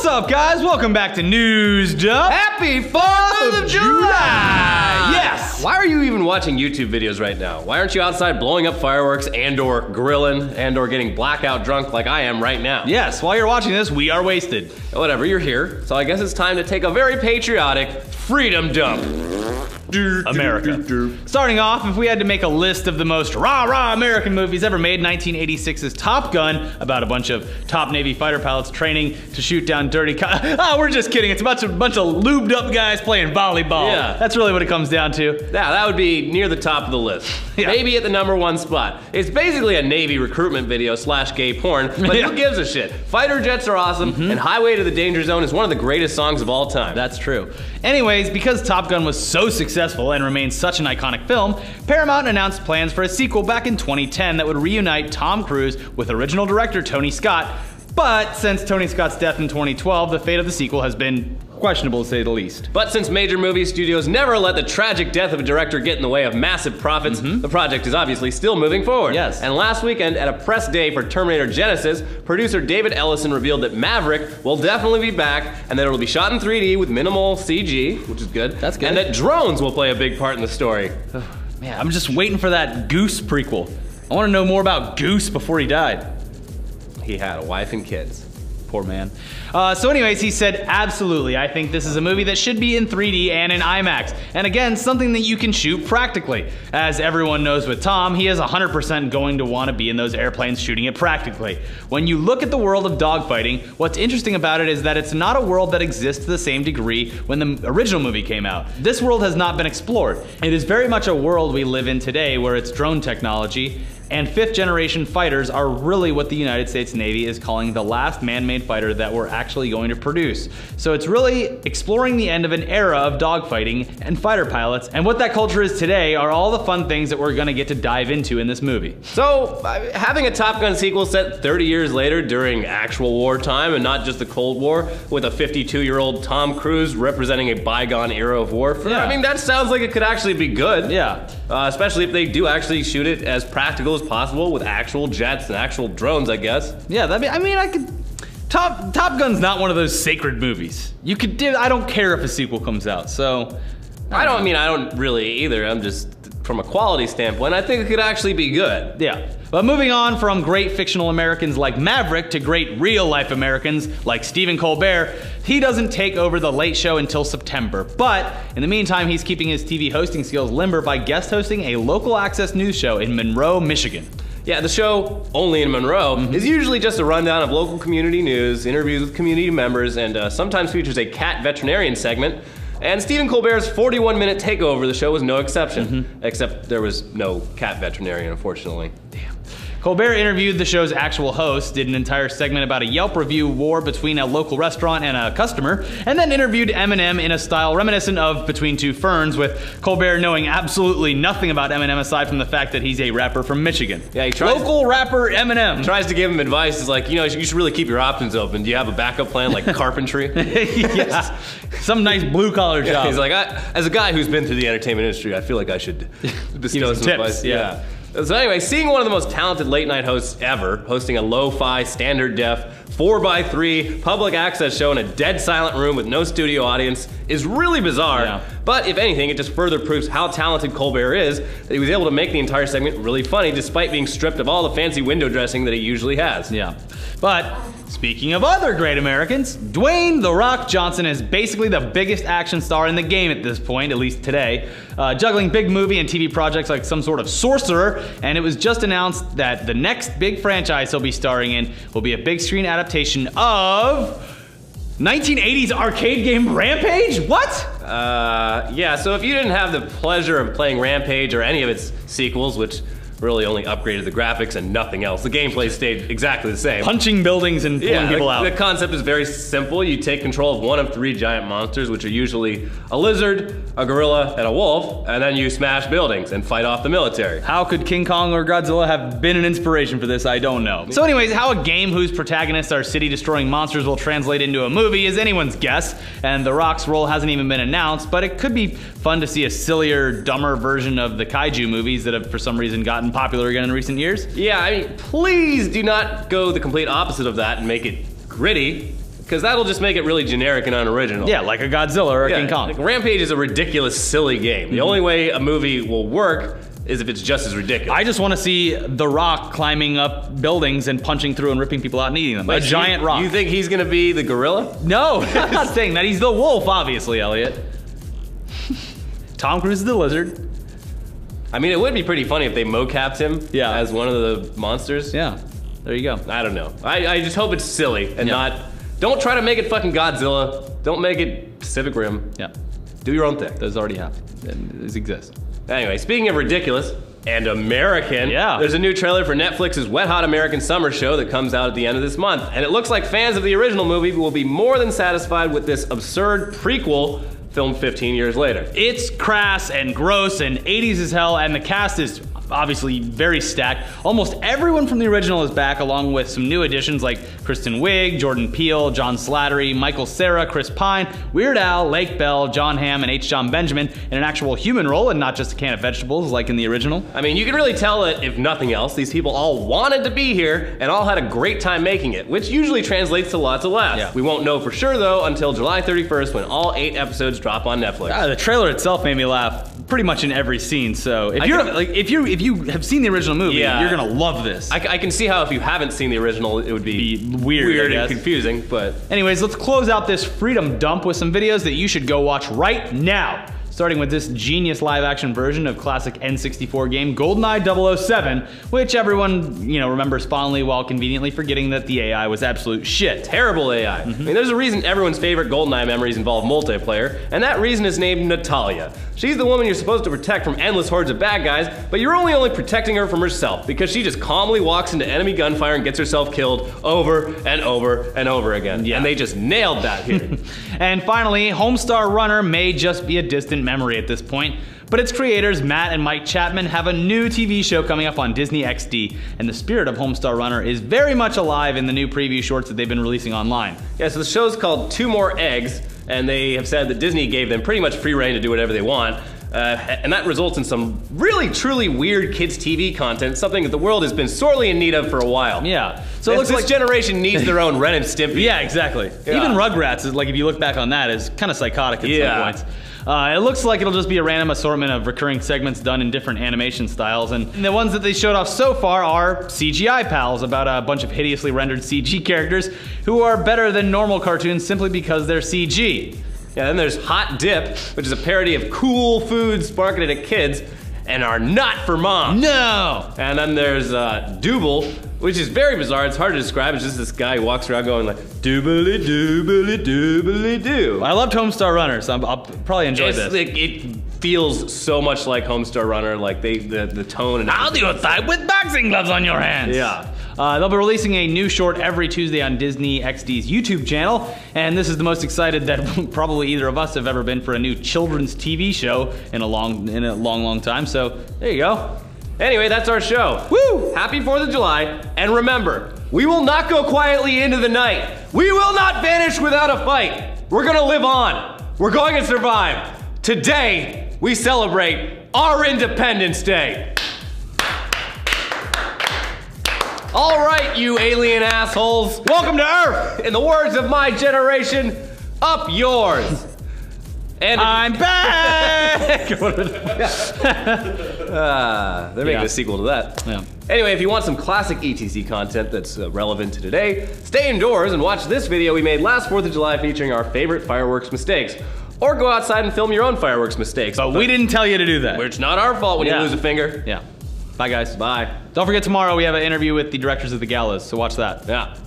What's up, guys? Welcome back to News Dump. Happy 4th of July! Yes! Why are you even watching YouTube videos right now? Why aren't you outside blowing up fireworks and/or grilling and/or getting blackout drunk like I am right now? Yes, while you're watching this, we are wasted. Whatever, you're here. So I guess it's time to take a very patriotic freedom dump. America. Starting off, if we had to make a list of the most rah-rah American movies ever made, 1986's Top Gun, about a bunch of top Navy fighter pilots training to shoot down dirty oh, we're just kidding. It's a bunch of lubed up guys playing volleyball. Yeah. That's really what it comes down to. Yeah, that would be near the top of the list. Yeah. Maybe at the #1 spot. It's basically a Navy recruitment video / gay porn, but Yeah. who gives a shit? Fighter jets are awesome, and Highway to the Danger Zone is one of the greatest songs of all time. That's true. Anyways, because Top Gun was so successful and remains such an iconic film, Paramount announced plans for a sequel back in 2010 that would reunite Tom Cruise with original director Tony Scott. But since Tony Scott's death in 2012, the fate of the sequel has been questionable, to say the least. But since major movie studios never let the tragic death of a director get in the way of massive profits, the project is obviously still moving forward. Yes. And last weekend, at a press day for Terminator Genesis, producer David Ellison revealed that Maverick will definitely be back, and that it'll be shot in 3D with minimal CG, which is good. That's good. And that drones will play a big part in the story. Man, I'm just waiting for that Goose prequel. I want to know more about Goose before he died. He had a wife and kids. Poor man. So anyways, he said, absolutely, I think this is a movie that should be in 3D and in IMAX. And again, something that you can shoot practically. As everyone knows with Tom, he is 100% going to want to be in those airplanes shooting it practically. When you look at the world of dogfighting, what's interesting about it is that it's not a world that exists to the same degree when the original movie came out. This world has not been explored. It is very much a world we live in today where it's drone technology, and 5th generation fighters are really what the United States Navy is calling the last man-made fighter that we're actually going to produce. So it's really exploring the end of an era of dogfighting and fighter pilots, and what that culture is today are all the fun things that we're gonna get to dive into in this movie. So, having a Top Gun sequel set 30 years later during actual wartime and not just the Cold War, with a 52-year-old Tom Cruise representing a bygone era of warfare, Yeah. I mean, that sounds like it could actually be good. Yeah. Especially if they do actually shoot it as practical as possible with actual jets and actual drones, I guess. Yeah, I could. Top Gun's not one of those sacred movies. You could do. I don't care if a sequel comes out. So. I don't really either. I'm just, from a quality standpoint, I think it could actually be good. Yeah. But moving on from great fictional Americans like Maverick to great real-life Americans like Stephen Colbert, he doesn't take over The Late Show until September. But in the meantime, he's keeping his TV hosting skills limber by guest hosting a local access news show in Monroe, Michigan. Yeah, the show, only in Monroe, is usually just a rundown of local community news, interviews with community members, and sometimes features a cat veterinarian segment. And Stephen Colbert's 41-minute takeover of the show was no exception, except there was no cat veterinarian, unfortunately. Damn. Colbert interviewed the show's actual host, did an entire segment about a Yelp review war between a local restaurant and a customer, and then interviewed Eminem in a style reminiscent of Between Two Ferns, with Colbert knowing absolutely nothing about Eminem aside from the fact that he's a rapper from Michigan. Yeah, he tries. Local rapper Eminem. Tries to give him advice. It's like, you know, you should really keep your options open. Do you have a backup plan like carpentry? Yeah. Some nice blue-collar job. He's like, as a guy who's been through the entertainment industry, I feel like I should bestow some tips, advice. yeah. So anyway, seeing one of the most talented late night hosts ever, hosting a lo-fi, standard def, 4x3 public access show in a dead silent room with no studio audience is really bizarre. Yeah. But if anything, it just further proves how talented Colbert is, that he was able to make the entire segment really funny despite being stripped of all the fancy window dressing that he usually has. Yeah. But speaking of other great Americans, Dwayne "The Rock" Johnson is basically the biggest action star in the game at this point, at least today, juggling big movie and TV projects like some sort of sorcerer, and it was just announced that the next big franchise he'll be starring in will be a big screen adaptation of 1980s arcade game Rampage? What? Yeah, so if you didn't have the pleasure of playing Rampage or any of its sequels, which really only upgraded the graphics and nothing else. The gameplay stayed exactly the same. Punching buildings and pulling people out. The concept is very simple. You take control of one of 3 giant monsters, which are usually a lizard, a gorilla, and a wolf, and then you smash buildings and fight off the military. How could King Kong or Godzilla have been an inspiration for this? I don't know. So anyways, how a game whose protagonists are city-destroying monsters will translate into a movie is anyone's guess, and The Rock's role hasn't even been announced, but it could be fun to see a sillier, dumber version of the kaiju movies that have for some reason gotten popular again in recent years. Yeah, I mean, please do not go the complete opposite of that and make it gritty. Because that'll just make it really generic and unoriginal. Yeah, like a Godzilla or a King Kong. Like Rampage is a ridiculous, silly game. The only way a movie will work is if it's just as ridiculous. I just want to see The Rock climbing up buildings and punching through and ripping people out and eating them. A giant rock. You think he's gonna be the gorilla? No, I'm not saying that. He's the wolf, obviously, Elliot. Tom Cruise is the lizard. I mean, it would be pretty funny if they mocapped him as one of the monsters. Yeah, there you go. I don't know. I just hope it's silly and not... Don't try to make it fucking Godzilla. Don't make it Pacific Rim. Yeah. Do your own thing. Those already have. Those exist. Anyway, speaking of ridiculous and American, there's a new trailer for Netflix's Wet Hot American Summer show that comes out at the end of this month. And it looks like fans of the original movie will be more than satisfied with this absurd prequel filmed 15 years later. It's crass and gross and 80s as hell, and the cast is obviously very stacked. Almost everyone from the original is back, along with some new additions like Kristen Wiig, Jordan Peele, John Slattery, Michael Cera, Chris Pine, Weird Al, Lake Bell, John Hamm, and H. John Benjamin in an actual human role and not just a can of vegetables like in the original. I mean, you can really tell that, if nothing else, these people all wanted to be here and all had a great time making it, which usually translates to lots of laughs. Yeah. We won't know for sure, though, until July 31st when all 8 episodes drop on Netflix. The trailer itself made me laugh pretty much in every scene, so if you have seen the original movie, you're gonna love this. I can see how if you haven't seen the original, it would be weird and confusing, but... Anyways, let's close out this freedom dump with some videos that you should go watch right now. Starting with this genius live-action version of classic N64 game GoldenEye 007, which everyone, remembers fondly while conveniently forgetting that the AI was absolute shit. Terrible AI. I mean, there's a reason everyone's favorite GoldenEye memories involve multiplayer, and that reason is named Natalia. She's the woman you're supposed to protect from endless hordes of bad guys, but you're only protecting her from herself, because she just calmly walks into enemy gunfire and gets herself killed over and over and over again. Yeah. And they just nailed that here. And finally, Homestar Runner may just be a distant memory at this point, but its creators, Matt and Mike Chapman, have a new TV show coming up on Disney XD, and the spirit of Homestar Runner is very much alive in the new preview shorts that they've been releasing online. Yeah, so the show's called Two More Eggs, and they have said that Disney gave them pretty much free reign to do whatever they want. And that results in some really, truly weird kids' TV content, something that the world has been sorely in need of for a while. Yeah. So it looks like this generation needs their own Ren and Stimpy. Yeah, exactly. Yeah. Even Rugrats, is, like, if you look back on that, is kind of psychotic at some points. It looks like it'll just be a random assortment of recurring segments done in different animation styles, and the ones that they showed off so far are CGI pals, about a bunch of hideously rendered CG characters who are better than normal cartoons simply because they're CG. Yeah, then there's Hot Dip, which is a parody of cool foods marketed at kids and are not for moms. No! And then there's Dooble, which is very bizarre. It's hard to describe. It's just this guy who walks around going like, doobly doobly doobly doo. I loved Homestar Runner, so I'll probably enjoy this. It feels so much like Homestar Runner, like the tone and I'll do a fight with boxing gloves on your hands. Yeah. They'll be releasing a new short every Tuesday on Disney XD's YouTube channel, and this is the most excited that probably either of us have ever been for a new children's TV show in a long time, so there you go. Anyway, that's our show. Woo! Happy 4th of July, and remember, we will not go quietly into the night. We will not vanish without a fight. We're gonna live on. We're going to survive. Today, we celebrate our Independence Day. All right, you alien assholes. Welcome to Earth. In the words of my generation, up yours. And I'm back! They're making a sequel to that. Yeah. Anyway, if you want some classic ETC content that's relevant to today, stay indoors and watch this video we made last 4th of July featuring our favorite fireworks mistakes. Or go outside and film your own fireworks mistakes. But we didn't tell you to do that. It's not our fault when you lose a finger. Yeah. Bye, guys. Bye. Don't forget tomorrow we have an interview with the directors of the galas, so watch that. Yeah.